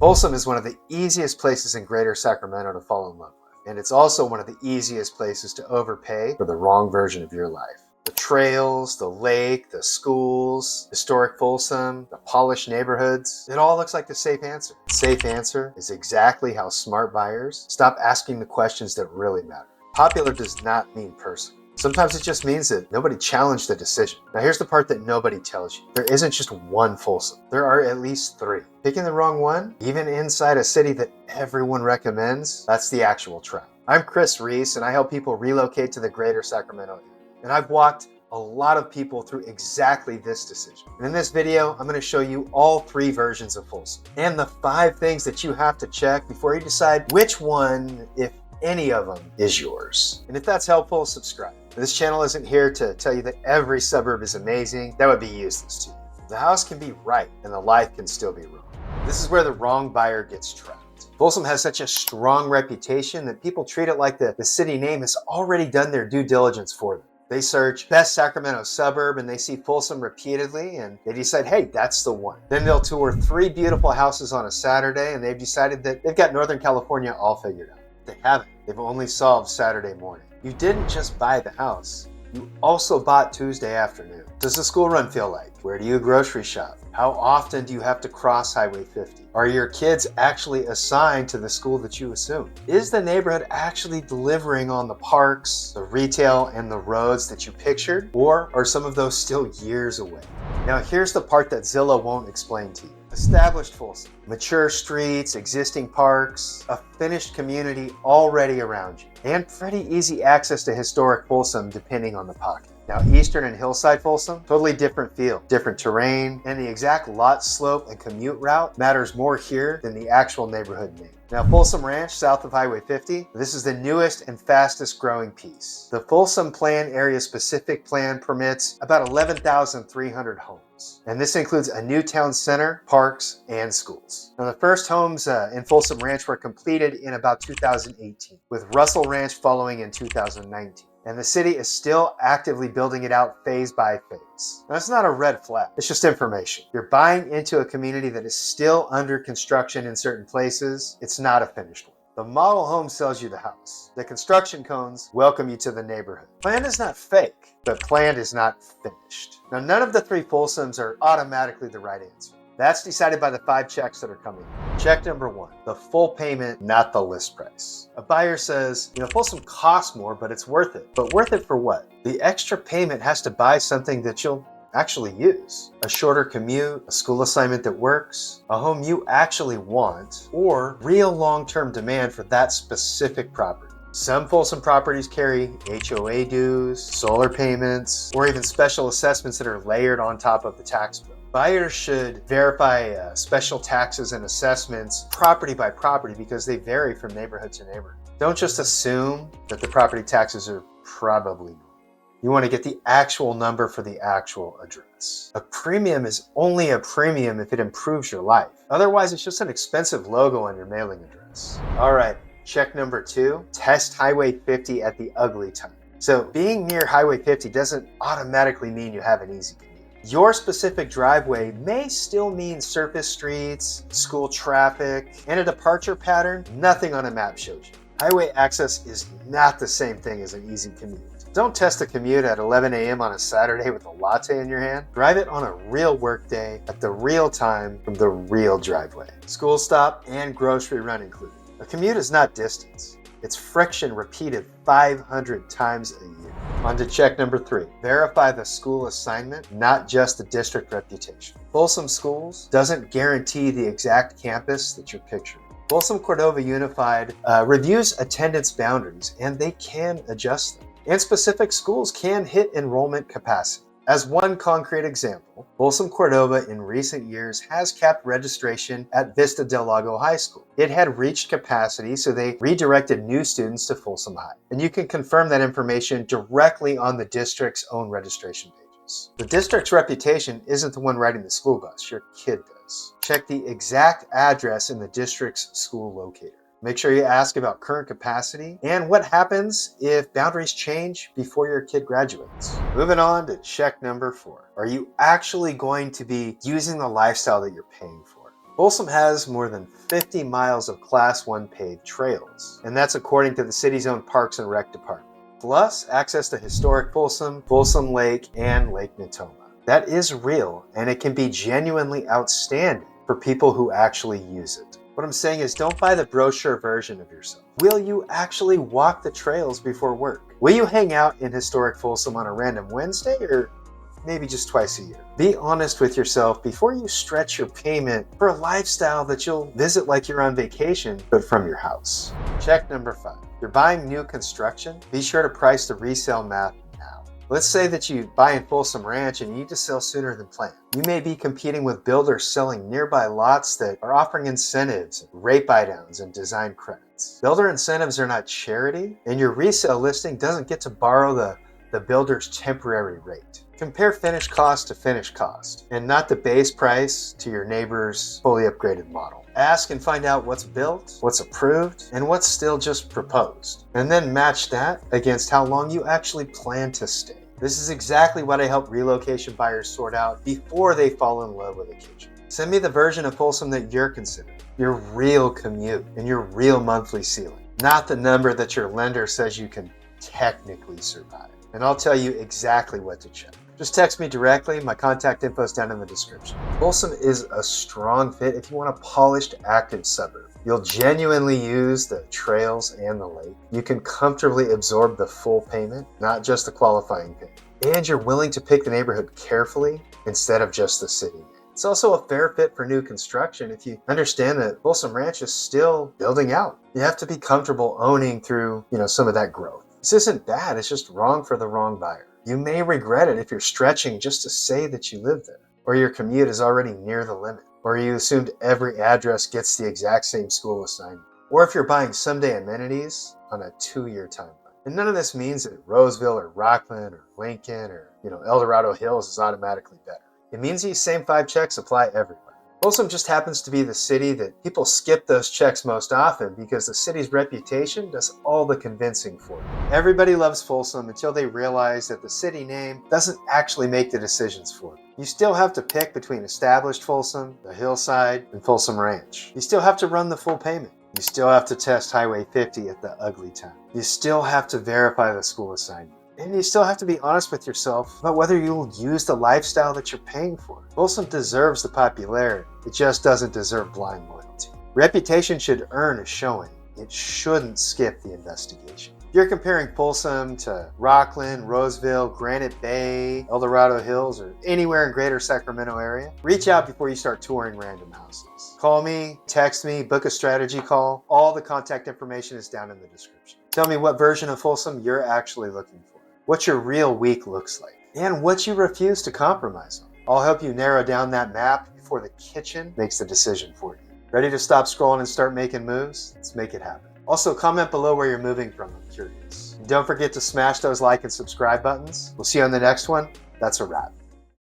Folsom is one of the easiest places in greater Sacramento to fall in love with, and it's also one of the easiest places to overpay for the wrong version of your life. The trails, the lake, the schools, historic Folsom, the polished neighborhoods, it all looks like the safe answer. The safe answer is exactly how smart buyers stop asking the questions that really matter. Popular does not mean personal. Sometimes it just means that nobody challenged the decision. Now here's the part that nobody tells you. There isn't just one Folsom. There are at least 3. Picking the wrong one, even inside a city that everyone recommends, that's the actual trap. I'm Chris Reese, and I help people relocate to the greater Sacramento area. And I've walked a lot of people through exactly this decision. And in this video, I'm going to show you all 3 versions of Folsom and the 5 things that you have to check before you decide which one, if any of them, is yours. And if that's helpful, subscribe. This channel isn't here to tell you that every suburb is amazing. That would be useless to you. The house can be right and the life can still be wrong. This is where the wrong buyer gets trapped. Folsom has such a strong reputation that people treat it like the city name has already done their due diligence for them. They search best Sacramento suburb and they see Folsom repeatedly and they decide, hey, that's the one. Then they'll tour 3 beautiful houses on a Saturday and they've decided that they've got Northern California all figured out. They haven't. They've only solved Saturday morning. You didn't just buy the house, you also bought Tuesday afternoon. Does the school run feel like? Where do you grocery shop? How often do you have to cross Highway 50? Are your kids actually assigned to the school that you assume? Is the neighborhood actually delivering on the parks, the retail, and the roads that you pictured? Or are some of those still years away? Now here's the part that Zillow won't explain to you. Established Folsom, mature streets, existing parks, a finished community already around you, and pretty easy access to historic Folsom depending on the pocket. Now eastern and hillside Folsom, totally different feel, different terrain, and the exact lot slope and commute route matters more here than the actual neighborhood name. Now Folsom Ranch, south of Highway 50, this is the newest and fastest growing piece. The Folsom Plan Area Specific Plan permits about 11,300 homes. And this includes a new town center, parks, and schools. Now the first homes in Folsom Ranch were completed in about 2018, with Russell Ranch following in 2019. And the city is still actively building it out phase by phase. Now, it's not a red flag, it's just information. You're buying into a community that is still under construction in certain places. It's not a finished one. The model home sells you the house. The construction cones welcome you to the neighborhood. Planned is not fake, but planned is not finished. Now, none of the 3 Folsoms are automatically the right answer. That's decided by the 5 checks that are coming. Check number 1, the full payment, not the list price. A buyer says, Folsom costs more, but it's worth it. But worth it for what? The extra payment has to buy something that you'll actually use. A shorter commute, a school assignment that works, a home you actually want, or real long-term demand for that specific property. Some Folsom properties carry HOA dues, solar payments, or even special assessments that are layered on top of the tax bill. Buyers should verify special taxes and assessments property by property because they vary from neighborhood to neighborhood. Don't just assume that the property taxes are probably normal. You want to get the actual number for the actual address. A premium is only a premium if it improves your life. Otherwise, it's just an expensive logo on your mailing address. All right, check number 2, test Highway 50 at the ugly time. So being near Highway 50 doesn't automatically mean you have an easy commute. Your specific driveway may still mean surface streets, school traffic, and a departure pattern nothing on a map shows you. Highway access is not the same thing as an easy commute. Don't test a commute at 11 a.m. on a Saturday with a latte in your hand. Drive it on a real work day at the real time from the real driveway. School stop and grocery run included. A commute is not distance. It's friction repeated 500 times a year. On to check number 3. Verify the school assignment, not just the district reputation. Folsom Schools doesn't guarantee the exact campus that you're picturing. Folsom Cordova Unified reviews attendance boundaries and they can adjust them. And specific schools can hit enrollment capacity. As one concrete example, Folsom Cordova in recent years has capped registration at Vista Del Lago High School. It had reached capacity, so they redirected new students to Folsom High. And you can confirm that information directly on the district's own registration pages. The district's reputation isn't the one riding the school bus, your kid does. Check the exact address in the district's school locator. Make sure you ask about current capacity and what happens if boundaries change before your kid graduates. Moving on to check number 4. Are you actually going to be using the lifestyle that you're paying for? Folsom has more than 50 miles of Class 1 paved trails, and that's according to the city's own Parks and Rec department. Plus, access to historic Folsom, Folsom Lake, and Lake Natoma. That is real, and it can be genuinely outstanding for people who actually use it. What I'm saying is, don't buy the brochure version of yourself. Will you actually walk the trails before work? Will you hang out in historic Folsom on a random Wednesday, or maybe just twice a year? Be honest with yourself before you stretch your payment for a lifestyle that you'll visit like you're on vacation, but from your house. Check number 5. If you're buying new construction, be sure to price the resale math now. Let's say that you buy in Folsom Ranch and you need to sell sooner than planned. You may be competing with builders selling nearby lots that are offering incentives, rate buydowns, and design credits. Builder incentives are not charity, and your resale listing doesn't get to borrow the builder's temporary rate. Compare finished cost to finished cost, and not the base price to your neighbor's fully upgraded model. Ask and find out what's built, what's approved, and what's still just proposed. And then match that against how long you actually plan to stay. This is exactly what I help relocation buyers sort out before they fall in love with a kitchen. Send me the version of Folsom that you're considering, your real commute and your real monthly ceiling, not the number that your lender says you can technically survive. And I'll tell you exactly what to check. Just text me directly. My contact info is down in the description. Folsom is a strong fit if you want a polished, active suburb. You'll genuinely use the trails and the lake. You can comfortably absorb the full payment, not just the qualifying payment. And you're willing to pick the neighborhood carefully instead of just the city. It's also a fair fit for new construction if you understand that Folsom Ranch is still building out. You have to be comfortable owning through, some of that growth. This isn't bad, it's just wrong for the wrong buyer. You may regret it if you're stretching just to say that you live there, or your commute is already near the limit, or you assumed every address gets the exact same school assignment, or if you're buying someday amenities on a 2-year timeline. And none of this means that Roseville or Rockland or Lincoln or El Dorado Hills is automatically better. It means these same 5 checks apply everywhere. Folsom just happens to be the city that people skip those checks most often because the city's reputation does all the convincing for them. Everybody loves Folsom until they realize that the city name doesn't actually make the decisions for them. You still have to pick between established Folsom, the hillside, and Folsom Ranch. You still have to run the full payment. You still have to test Highway 50 at the ugly time. You still have to verify the school assignment. And you still have to be honest with yourself about whether you'll use the lifestyle that you're paying for. Folsom deserves the popularity. It just doesn't deserve blind loyalty. Reputation should earn a showing. It shouldn't skip the investigation. If you're comparing Folsom to Rockland, Roseville, Granite Bay, El Dorado Hills, or anywhere in greater Sacramento area, reach out before you start touring random houses. Call me, text me, book a strategy call. All the contact information is down in the description. Tell me what version of Folsom you're actually looking for, what your real week looks like, and what you refuse to compromise on. I'll help you narrow down that map before the kitchen makes the decision for you. Ready to stop scrolling and start making moves? Let's make it happen. Also, comment below where you're moving from. I'm curious. And don't forget to smash those like and subscribe buttons. We'll see you on the next one. That's a wrap.